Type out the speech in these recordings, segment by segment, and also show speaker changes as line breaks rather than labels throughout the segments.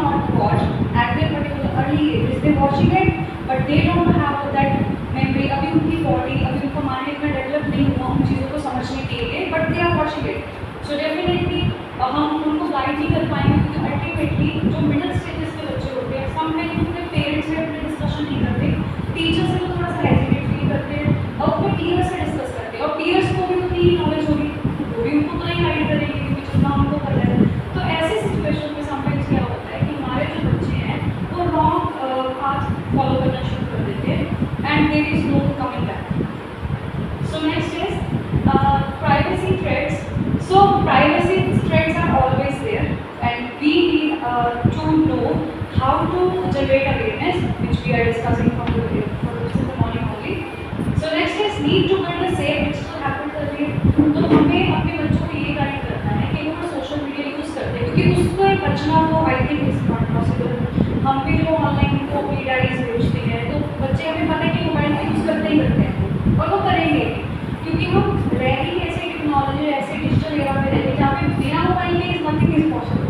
not watch at their particular early ages. They watching it, but they don't have that memory. अभी उनकी body, अभी उनका mind इतना develop नहीं हुआ उन चीज़ों को समझने के लिए, but they are watching it. So definitely हम उनको guide नहीं कर पाएंगे क्योंकि ultimately जो middle stages के बच्चे होते हैं, sometimes उनके parents से अपने discussion नहीं करते, teachers से तो थोड़ा सा hesitate feel करते हैं और अपने peers से discuss करते हैं और peers को भी उतनी knowledge होगी, वो भी उनको तो नहीं guide करेंगे क्योंकि जितना उनको कर रहे हैं. तो ऐसी सिचुएशन में समटाइम्स क्या होता है कि हमारे जो बच्चे हैं वो रॉन्ग पाथ फॉलो करना शुरू कर देते हैं and there is no coming back. So next is privacy threats. So privacy threats are always there and we need to know how to generate awareness which we are discussing from the morning only. So next is need to build a safe digital habit career. तो हमें अपने बच्चों को ये guide करना है कि वो सोशल मीडिया यूज़ करते हैं क्योंकि उसको बचना वो I think is not possible. हम भी जो ऑनलाइन उनको अपनी डायरीज भेजते हैं तो बच्चे हमें पता है कि मोबाइल का यूज़ करते ही करते हैं और वो करेंगे क्योंकि हम रह ही ऐसे टेक्नोलॉजी ऐसे डिजिटल एरा में रहते हैं जहाँ पे बिना मोबाइल के इज नथिंग इज पॉसिबल.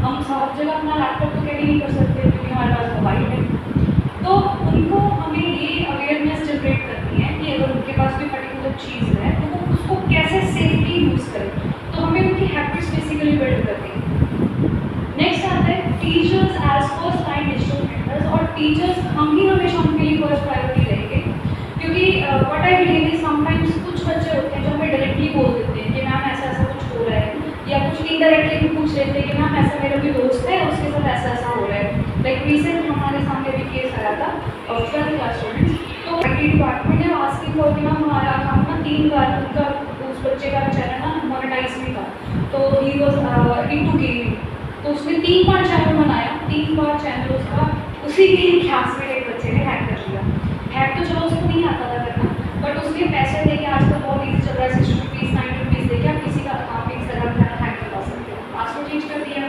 हम सब जगह अपना लैपटॉप तो कैरी नहीं कर सकते क्योंकि हमारे पास मोबाइल है. तो उनको हमें ये अवेयरनेस जनरेट करनी है कि अगर उनके पास कोई पर्टिकुलर चीज़ है तो वो उसको कैसे सेफली यूज़ करें. तो हमें उनकी हैबिट्स बेसिकली बिल्ड करनी है. नेक्स्ट आता है teachers as first line digital mentors. और टीचर्स हम ही हमेशा उनके लिए फर्स्ट प्रायोरिटी रहेंगे क्योंकि what I believe is sometimes कुछ बच्चे होते हैं जो हमें डायरेक्टली बोल देते हैं कि मैम ऐसा ऐसा कुछ हो रहा है या कुछ इनडायरेक्टली भी पूछ लेते हैं कि मैम ऐसा मेरा भी दोस्त है उसके साथ ऐसा ऐसा हो रहा है. लाइक रिसेंट हमारे सामने भी केस आया था ऑफ 12th क्लास स्टूडेंट्स. तो IT डिपार्टमेंट ने आस्किंग फॉर कि मैम हमारा अकाउंट ना 3 बार उनका उस बच्चे का चैनल ना मोनेटाइज नहीं था तो ही वॉज इनटू गेमिंग. तो उसने 3 बार चैनल बनाया, 3 बार चैनल उसका उसी के क्लास में एक बच्चे ने हैक कर लिया. हैक तो चलो उसको नहीं आता था करना बट उसने पैसे देके आजकल बहुत ईजी चल रहा है 60 रुपीज़ 90 रुपीज़ देके आप किसी का अकाउंट इंस्टाग्राम चैनल हैक करवा सकते हो. पासवर्ड चेंज कर दिया,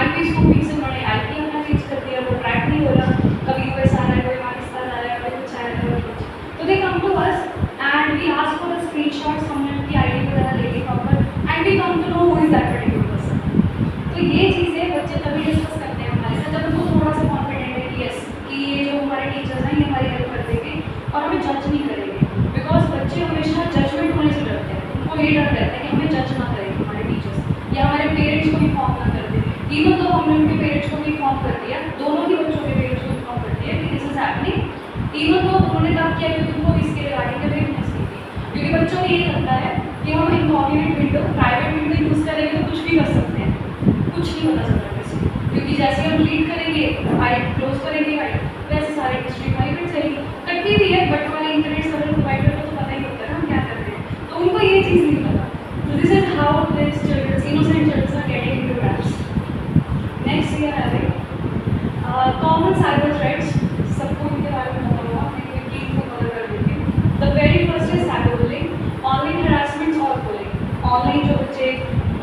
IP इसको फिक्स से उन्होंने IP अपना चेंज कर दिया, वो ट्रैक नहीं हो रहा. कभी US आ रहा है, कोई पाकिस्तान आ रहा है, कभी कुछ आ रहा है. तो they come to us and we ask for the screenshots. हमने उनकी ID वगैरह ले ली proper and we come to know who is that particular person. तो ये चीज़ें बच्चे तभी डिस्कस करते हैं हमारे साथ जब उनको थोड़ा सा कॉन्फिडेंट है कि यस कि ये जो हमारे टीचर्स हैं ये हमारी हेल्प कर देंगे और हमें जज नहीं करेंगे. बिकॉज बच्चे हमेशा जजमेंट होने से डरते हैं. उनको ये डर रहता है कि हमें जज ना करें हमारे टीचर्स या हमारे पेरेंट्स को इन्फॉर्म ना कर दें. इवन तो हमने उनके पेरेंट्स को भी इन्फॉर्म कर दिया, दोनों ही बच्चों के पेरेंट्स को इन्फॉर्म कर दिया कि दिस इज हैपनिंग. इवन तो उन्होंने तब किया क्योंकि उनको इसके रिगार्डिंग अवेयरनेस दी थी. क्योंकि बच्चों को ये लगता है कि हम इनकॉग्निट विंडो प्राइवेट विंडो यूज़ करेंगे तो कुछ भी कर सकते हैं, कुछ नहीं पता चलता किसी को. क्योंकि जैसे हम रीड करेंगे फाइल क्लोज करेंगे फाइल वैसे सारी हिस्ट्री हमारी फिर चलेगी. कटती भी है बट हमारे इंटरनेट सर्विस प्रोवाइडर को तो पता ही होता है ना हम क्या करते हैं. तो उनको ये चीज़ नहीं पता. तो this is how this childrens innocent childrens are getting into traps. Next year आ रहे कॉमन साइबर थ्रेट्स. सबको इनके बारे में पता होगा, मैं क्विकली इनको कवर कर देती हूँ. The very first is cyber bullying, online harassment और बुलिंग. ऑनलाइन जो बच्चे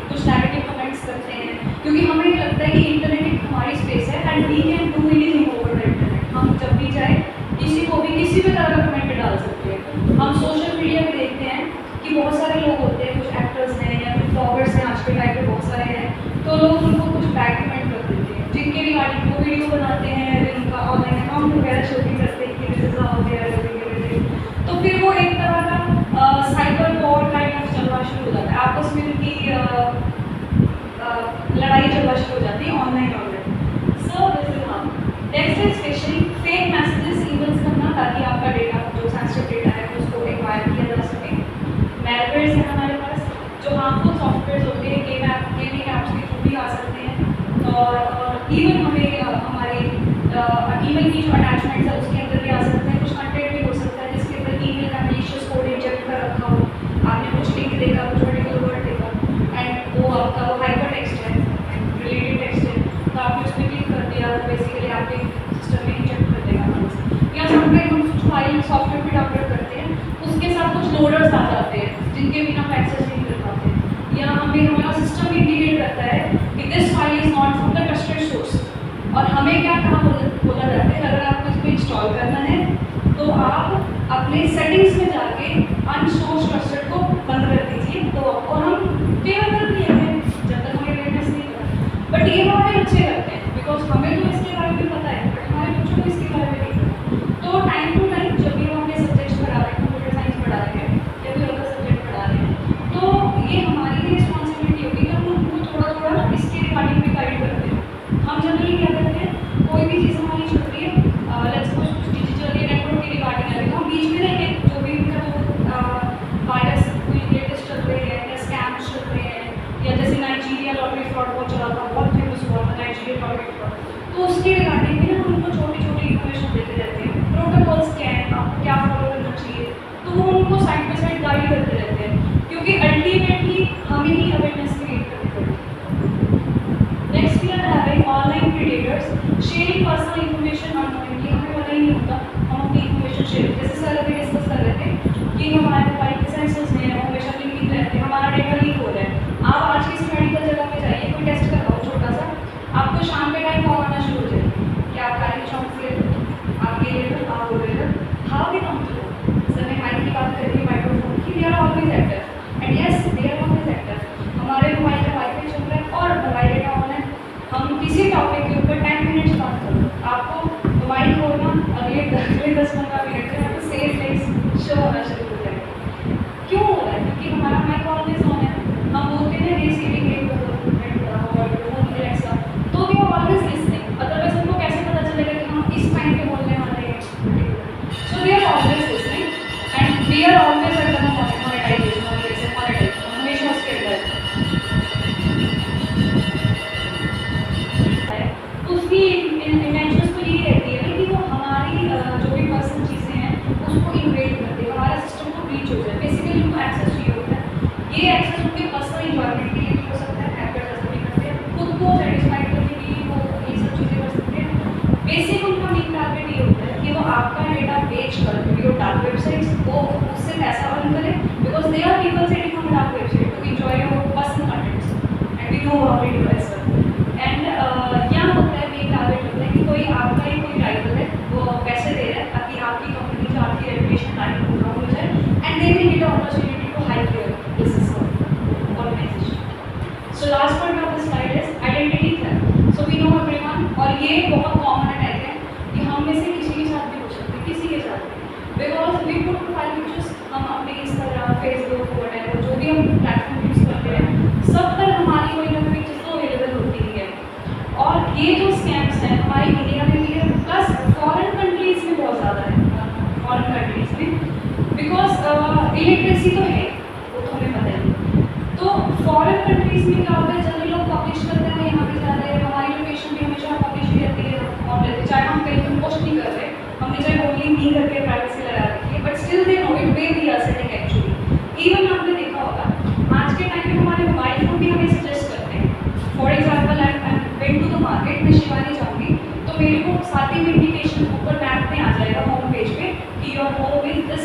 कुछ नेगेटिव कमेंट्स करते हैं क्योंकि हमें लगता है कि इंटरनेट एक हमारी स्पेस है and we can do anything over the internet. हम जब भी चाहे किसी को भी किसी भी तरह का कमेंट डाल सकते हैं. हम सोशल मीडिया में देखते हैं कि बहुत सारे लोग होते हैं, कुछ एक्टर्स हैं या कुछ ब्लॉगर्स हैं, आज के टाइम पे बहुत सारे हैं, तो लोग उनको कुछ बैड कमेंट कर देते हैं जिनके रिगार्डिंग वो वीडियो बनाते हैं, उनका ऑनलाइन अकाउंट वगैरह शो भी करते हैं कि this is how they are doing everything. तो फिर वो एक तरह का साइबर वॉर काइंड ऑफ चलना शुरू हो जाता है. आपस में उनकी लड़ाई चलना शुरू हो जाती है online online. So this is how. Next is fishing, fake messages emails करना ताकि आपका डेटा जो सेंसिटिव डेटा है उसको एक्वायर किया जा सके. मैलवेयर्स हैं हमारे पास जो हार्मफुल सॉफ्टवेयर होते हैं, गेमिंग ऐप्स के थ्रू भी आ सकते हैं और इवन हमें हमारे ईमेल की जो अटैचमेंट्स है उसके अंदर भी आ सकते हैं. कुछ कंटेंट भी हो सकता है जिसके अंदर ईमेल का मैलिशियस कोड इंजेक्ट कर रखा हो. आपने कुछ लिंक देखा, कुछ पर्टिकुलर वर्ड देखा एंड वो आपका वो हाइपर टेक्स्ट है एंड रिलेटेड टेक्स्ट है तो आपने उसमें क्लिक कर दिया तो बेसिकली आपके सिस्टम में इंजेक्ट कर देगा. या समटाइम हम कुछ फाइल सॉफ्टवेयर भी डाउनलोड करते हैं उसके साथ कुछ लोडर्स आ जाते हैं जिनके बिना हम एक्सेस नहीं कर पाते. या हमें हमारा सिस्टम इंडिकेट करता है कि this file is not from the trusted source. और हमें क्या कहा बोला जाता है अगर आपको इसको इंस्टॉल करना है तो आप अपने सेटिंग्स में जाके अनसोर्स ट्रस्टेड को बंद कर दीजिए. तो और हम फेवर कर दिए हैं जब तक हमें अवेयरनेस नहीं करा. बट ये हमारे अच्छे लगते हैं बिकॉज हमें तो इसके बारे में पता है बट हमारे बच्चों को इसके बारे में नहीं पता। तो टाइम टू टाइम जब भी हम अपने सब्जेक्ट्स पढ़ा रहे हैं, कंप्यूटर साइंस पढ़ा रहे हैं या कोई अदर सब्जेक्ट पढ़ा रहे हैं, तो ये हमारी भी रिस्पॉन्सिबिलिटी होगी कि हम उनको थोड़ा थोड़ा ना इसके रिगार्डिंग में गाइड करते हैं। हम जनरली क्या करते हैं, कोई भी चीज़ हमारी चल रही है, लेट्स सपोज कुछ डिजिटल या नेटवर्क के रिगार्डिंग है, तो हम बीच में रह के जो भी उनका वो वायरस कोई लेटेस्ट चल रहे हैं या स्कैम्स चल रहे हैं, या जैसे नाइजीरिया लॉटरी फ्रॉड बहुत चला था, बहुत फेमस हुआ था नाइजीरिया लॉटरी फ्रॉड, तो उसके रिगार्डिंग में हम उनको छोटी छोटी इन्फॉर्मेशन देते रहते हैं, प्रोटोकॉल्स क्या है, आपको क्या फॉलो करना चाहिए, तो वो उनको साइड बाई साइड गाइड करते रहते हैं, क्योंकि अल्टीमेटली हमें ही अवेयरनेस क्रिएट करनी पड़ेगी। Next we are having online predators sharing personal information unknowingly, हमें पता ही नहीं होता हम अपनी इन्फॉर्मेशन शेयर, जैसे सर अभी डिस्कस कर रहे थे कि हमारे मोबाइल के सेंसर्स में हमेशा लिंकिंग रहते हैं, हमारा डेटा लीक हो रहा है। आप आज किसी मेडिकल जगह पे जाइए, कोई टेस्ट करवाओ छोटा सा, आपको शाम के टाइम कॉल आना शुरू हो जाएगी कि आप गाड़ी चौंक से आप ये लेकर आप हो गए, how we come to sir ने माइक की बात करी, माइक्रोफोन की, they are always active and yes they are always active. हमारे मोबाइल का वाईफाई चल रहा है और मोबाइल डेटा ऑन है, हम किसी टॉपिक के ऊपर 10 मिनट्स बात करो, आपको मोबाइल खोलना अगले 10-15 मिनट में आपको सेफ लाइक्स शो होना शुरू हो जाएगा। क्यों हो रहा है? क्योंकि हमारा माइक ऑलवेज ऑन है, हम बोलते हैं रिसीविंग एलेक्सा, तो we are always listening, otherwise हमको कैसे पता चलेगा कि हम इस टाइम पे बोलने वाले हैं। So we are always listening and we are always under monetization, हमेशा उसके अंदर उसकी इंटेंशंस तो यही रहती है कि वो हमारी जो भी पर्सनल चीज़ें हैं उसको इन्वेट करते हैं, हमारा सिस्टम को ब्रीच हो जाए, बेसिकली उनको एक्सेस चाहिए होता है। ये एक्सेस उनके पर्सनल इंजॉयमेंट के लिए भी हो सकता है, हैकर भी करते हैं, खुद को सेटिस्फाइड करने के लिए वो ये सब चीज़ें कर सकते हैं। बेसिक उनका मेन टारगेट ये होता है कि वो आपका डेटा बेच कर जो डार्क वेबसाइट्स वो उससे पैसा अर्न करें, because they are people setting on dark website to enjoy your personal contents and we know how it do as well. And क्या होता है, मेन टारगेट होता है कि कोई आपका ही कोई राइवल है वो पैसे दे रहा है ताकि आपकी कंपनी की आपकी रेपुटेशन तारीफ डाउन हो जाए and they will get opportunity to hike your business organization. So last point of the slide is identity theft. So we know everyone, और ये बहुत कॉमन अटैक है कि हम में से किसी के साथ भी हो सकते हैं, किसी के साथ भी, because we put profile pictures, हम अपने इंस्टाग्राम फेसबुक व्हाटएवर जो भी हम प्लेटफॉर्म यूज़ करते हैं सब पर हमारी कोई ना कोई पिक्चर्स तो अवेलेबल होती ही है। और ये जो स्कैम्स हैं हमारी इंडिया में भी है, प्लस फॉरेन कंट्रीज़ में बहुत ज़्यादा है, फॉरेन कंट्रीज़ में, बिकॉज इलिटरेसी तो है वो तो हमें पता ही। तो फॉरेन कंट्रीज़ में क्या होता है, जनरली लोग पब्लिश करते हैं यहाँ पे जा रहे हैं, हमारी लोकेशन भी हमेशा पब्लिश ही रहती है ऑनलाइन, चाहे हम कहीं पर पोस्ट नहीं कर रहे, हमने चाहे ओनली नहीं करके प्राइवेसी लगा रखी है, but still they know it way we are setting actually. Even आपने देखा होगा आज के टाइम में हमारे मोबाइल फोन भी हमें सजेस्ट करते हैं। For example I went to the market, मैं शिवानी जाऊँगी तो मेरे को साथ ही इंडिकेशन ऊपर मैप में आ जाएगा होम पेज पे कि योर होम इज दिस